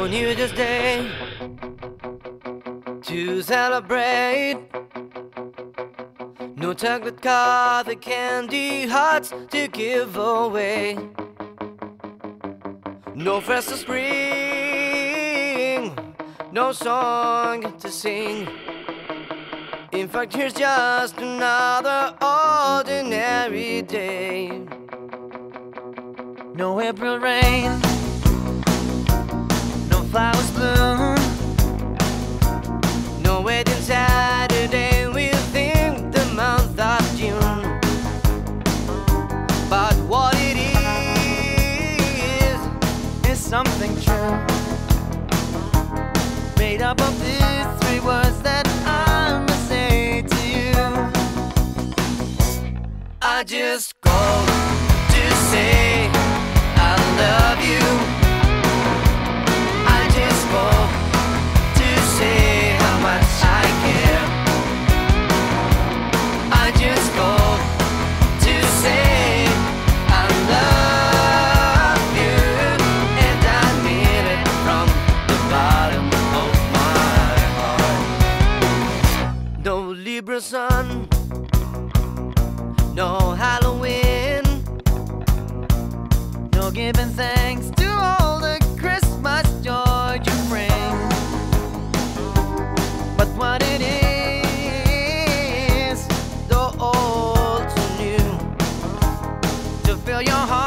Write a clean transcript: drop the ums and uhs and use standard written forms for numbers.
No New Year's Day to celebrate. No chocolate coffee, candy hearts to give away. No fresh spring, no song to sing. In fact, here's just another ordinary day. No April rain, no flowers bloom, no waiting Saturday within the month of June. But what it is something true, made up of these three words that I must say to you. I just called to say I love you. I just called to say how much I care. I just called to say I love you, and I mean it from the bottom of my heart. No Libra sun, no Halloween, no giving thanks to all the Christmas joy you bring. But what it is, though old to new, to fill your heart